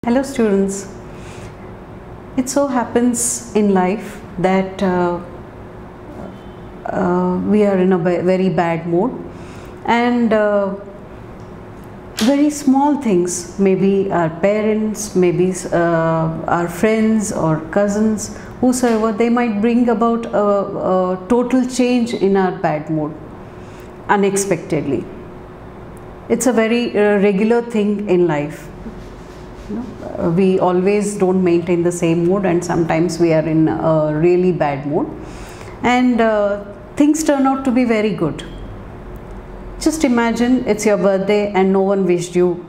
Hello students, it so happens in life that we are in a very bad mood, and very small things, maybe our parents, maybe our friends or cousins, whosoever, they might bring about a total change in our bad mood unexpectedly. It's a very regular thing in life. We always don't maintain the same mood, and sometimes we are in a really bad mood, and things turn out to be very good. Just imagine it's your birthday and no one wished you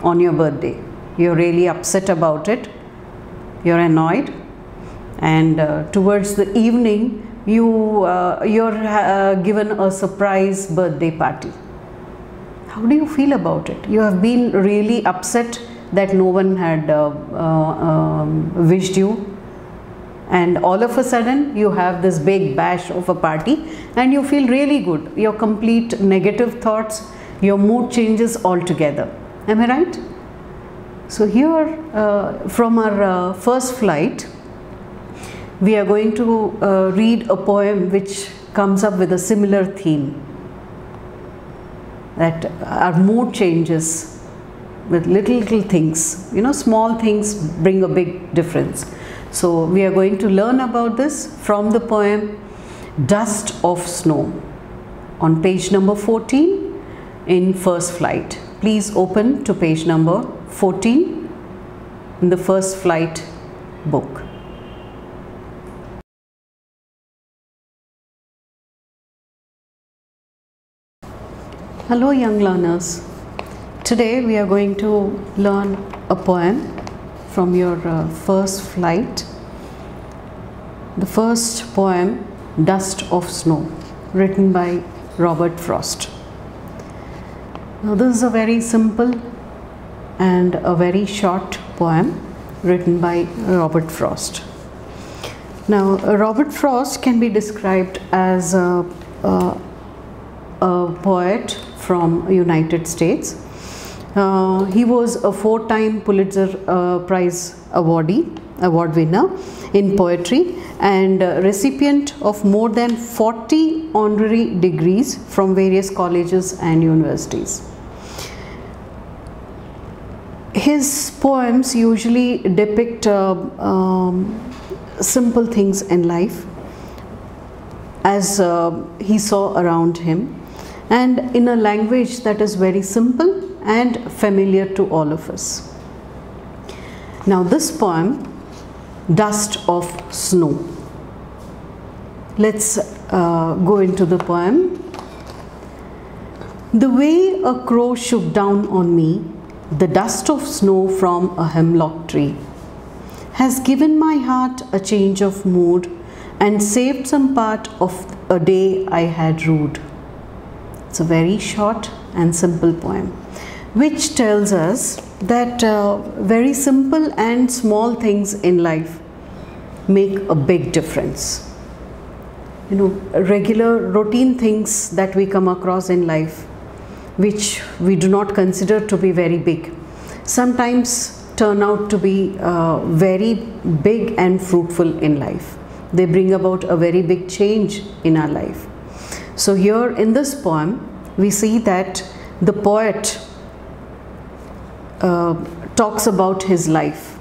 on your birthday. You're really upset about it, you're annoyed, and towards the evening you're given a surprise birthday party. How do you feel about it? You have been really upset that no one had wished you, and all of a sudden you have this big bash of a party and you feel really good. Your complete negative thoughts, your mood changes altogether. Am I right? So here from our first flight, we are going to read a poem which comes up with a similar theme, that our mood changes with little things, small things bring a big difference. So we are going to learn about this from the poem Dust of Snow on page number 14 in First Flight. Please open to page number 14 in the First Flight book. Hello young learners. Today we are going to learn a poem from your first flight. The first poem, Dust of Snow, written by Robert Frost. Now this is a very simple and a very short poem written by Robert Frost. Now Robert Frost can be described as a poet from United States. He was a 4-time Pulitzer Prize award winner in poetry and recipient of more than 40 honorary degrees from various colleges and universities. His poems usually depict simple things in life as he saw around him, and in a language that is very simple and familiar to all of us. Now this poem, Dust of Snow. Let's go into the poem. The way a crow shook down on me, the dust of snow from a hemlock tree, has given my heart a change of mood and saved some part of a day I had rued. It's a very short and simple poem, which tells us that very simple and small things in life make a big difference. Regular routine things that we come across in life, which we do not consider to be very big, sometimes turn out to be very big and fruitful in life. They bring about a very big change in our life. So here in this poem, we see that the poet talks about his life.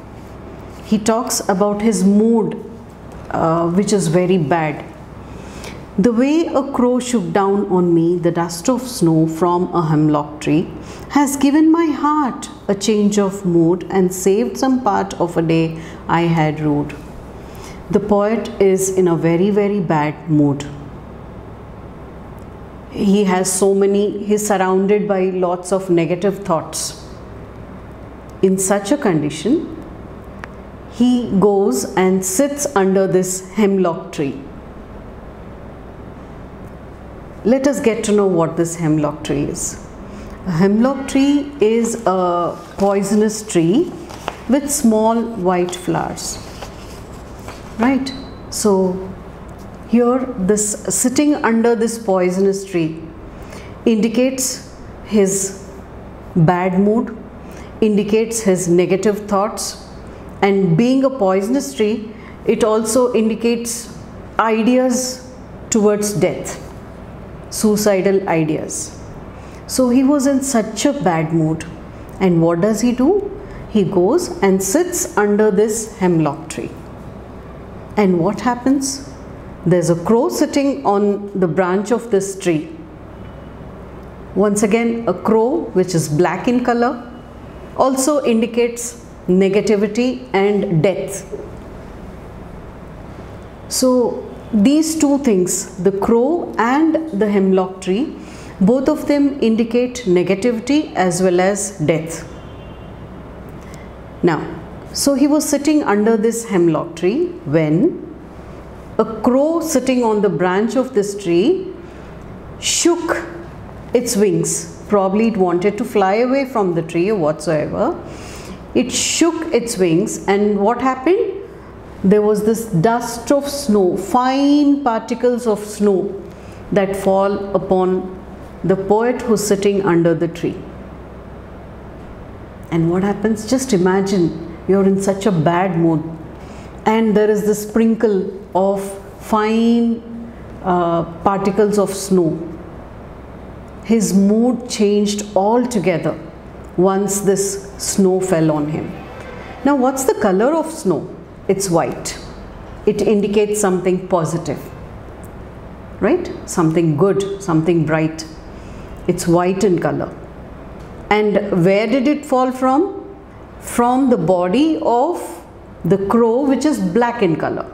He talks about his mood, which is very bad. The way a crow shook down on me, the dust of snow from a hemlock tree, has given my heart a change of mood and saved some part of a day I had rued. The poet is in a very bad mood. He's surrounded by lots of negative thoughts. In such a condition, he goes and sits under this hemlock tree. Let us get to know what this hemlock tree is. A hemlock tree is a poisonous tree with small white flowers. Right? So here, this sitting under this poisonous tree indicates his bad mood, indicates his negative thoughts, and being a poisonous tree, it also indicates ideas towards death, suicidal ideas. So he was in such a bad mood, and what does he do? He goes and sits under this hemlock tree. And what happens? There's a crow sitting on the branch of this tree. Once again, a crow which is black in color also indicates negativity and death. So these two things, the crow and the hemlock tree, both of them indicate negativity as well as death. Now, so he was sitting under this hemlock tree when a crow sitting on the branch of this tree shook its wings. Probably it wanted to fly away from the tree or whatsoever. It shook its wings, and what happened? There was this dust of snow, fine particles of snow that fall upon the poet who's sitting under the tree. And what happens? Just imagine you're in such a bad mood and there is this sprinkle of fine particles of snow. His mood changed altogether once this snow fell on him. Now, what's the color of snow? It's white. It indicates something positive, right? Something good, something bright. It's white in color. And where did it fall from? From the body of the crow, which is black in color.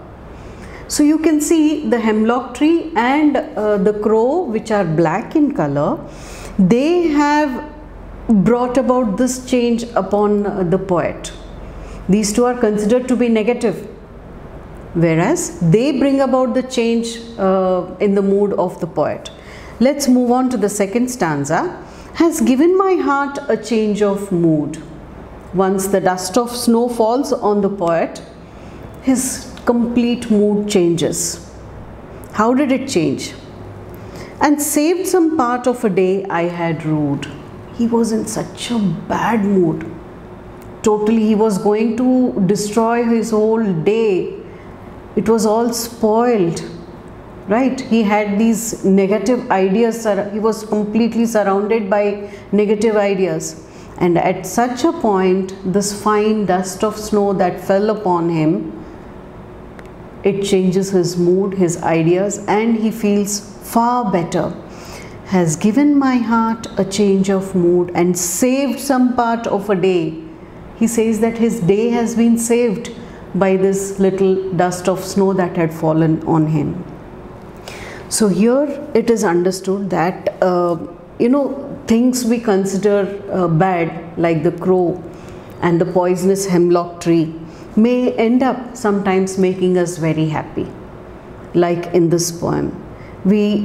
So you can see the hemlock tree and the crow, which are black in color, they have brought about this change upon the poet. These two are considered to be negative, whereas they bring about the change in the mood of the poet. Let's move on to the second stanza. Has given my heart a change of mood. Once the dust of snow falls on the poet, his complete mood changes. How did it change? And saved some part of a day I had rued. He was in such a bad mood. Totally, he was going to destroy his whole day. It was all spoiled, right? He had these negative ideas. He was completely surrounded by negative ideas. And at such a point, this fine dust of snow that fell upon him, it changes his mood, his ideas, and he feels far better. Has given my heart a change of mood and saved some part of a day. He says that his day has been saved by this little dust of snow that had fallen on him. So here it is understood that things we consider bad, like the crow and the poisonous hemlock tree, may end up sometimes making us very happy. Like in this poem, we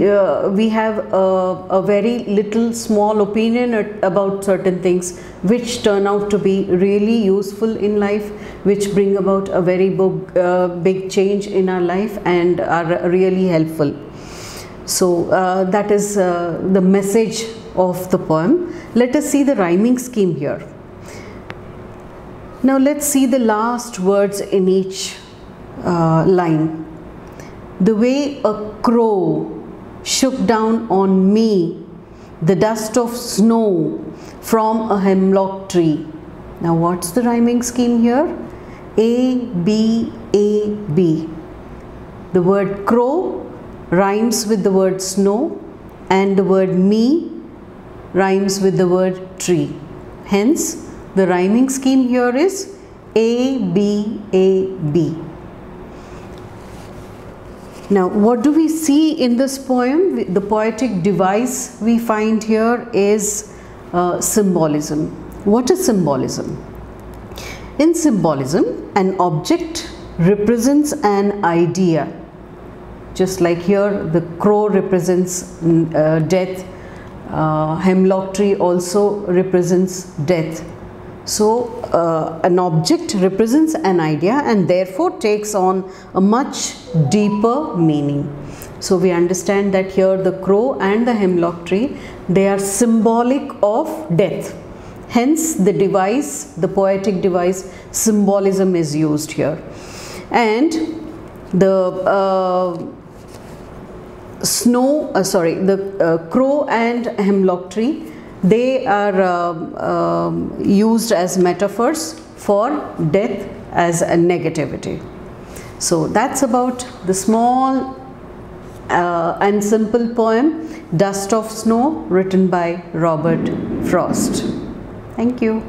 have a very little small opinion about certain things which turn out to be really useful in life, which bring about a very big change in our life and are really helpful. So that is the message of the poem. Let us see the rhyming scheme here. Now let's see the last words in each line. The way a crow shook down on me the dust of snow from a hemlock tree. Now what's the rhyming scheme here? A, B, A, B. The word crow rhymes with the word snow, and the word me rhymes with the word tree. Hence, the rhyming scheme here is A, B, A, B. Now, what do we see in this poem? The poetic device we find here is symbolism. What is symbolism? In symbolism, an object represents an idea. Just like here, the crow represents death, hemlock tree also represents death. So, an object represents an idea and therefore takes on a much deeper meaning. So, we understand that here the crow and the hemlock tree, they are symbolic of death. Hence the device, the poetic device, symbolism is used here. And the crow and hemlock tree, they are used as metaphors for death as a negativity. So that's about the small and simple poem Dust of Snow, written by Robert Frost. Thank you.